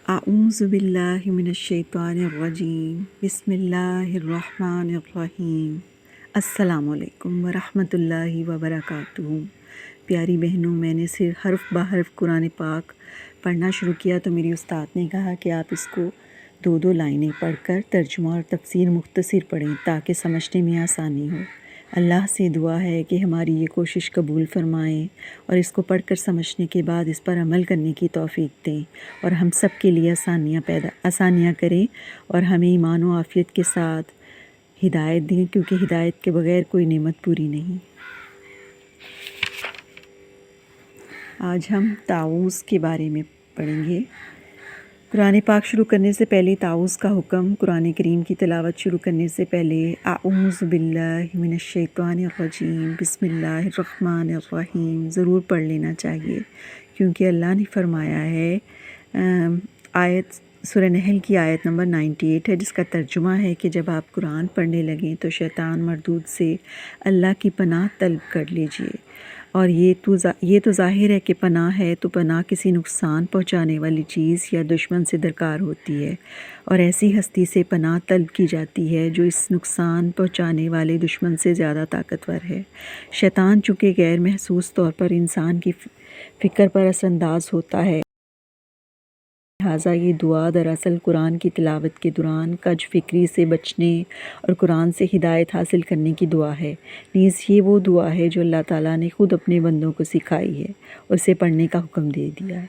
اعوذ باللہ من الشیطان الرجیم بسم اللہ الرحمن الرحیم۔ السلام علیکم ورحمۃ اللہ وبرکاتہ۔ پیاری بہنوں، میں نے صرف حرف بحرف قرآن پاک پڑھنا شروع کیا تو میری استاد نے کہا کہ آپ اس کو دو لائنیں پڑھ کر ترجمہ اور تفسیر مختصر پڑھیں تاکہ سمجھنے میں آسانی ہو۔ اللہ سے دعا ہے کہ ہماری یہ کوشش قبول فرمائیں اور اس کو پڑھ کر سمجھنے کے بعد اس پر عمل کرنے کی توفیق دیں اور ہم سب کے لیے آسانیاں کریں اور ہمیں ایمان و عافیت کے ساتھ ہدایت دیں، کیونکہ ہدایت کے بغیر کوئی نعمت پوری نہیں۔ آج ہم تعوذ کے بارے میں پڑھیں گے۔ قرآن پاک شروع کرنے سے پہلے تعوذ کا حکم، قرآن کریم کی تلاوت شروع کرنے سے پہلے اعوذ باللہ من الشیطان الرجیم بسم اللہ الرحمن الرحیم ضرور پڑھ لینا چاہیے، کیونکہ اللہ نے فرمایا ہے، آیت سورہ نحل کی آیت نمبر 98 ہے، جس کا ترجمہ ہے کہ جب آپ قرآن پڑھنے لگیں تو شیطان مردود سے اللہ کی پناہ طلب کر لیجئے، اور یہ تو ظاہر ہے کہ پناہ ہے تو پناہ کسی نقصان پہنچانے والی چیز یا دشمن سے درکار ہوتی ہے، اور ایسی ہستی سے پناہ طلب کی جاتی ہے جو اس نقصان پہنچانے والے دشمن سے زیادہ طاقتور ہے۔ شیطان چونکہ غیر محسوس طور پر انسان کی فکر پر اثر انداز ہوتا ہے، لہٰذا یہ دعا دراصل قرآن کی تلاوت کے دوران کج فکری سے بچنے اور قرآن سے ہدایت حاصل کرنے کی دعا ہے۔ نیز یہ وہ دعا ہے جو اللہ تعالیٰ نے خود اپنے بندوں کو سکھائی ہے اور اسے پڑھنے کا حکم دے دیا ہے۔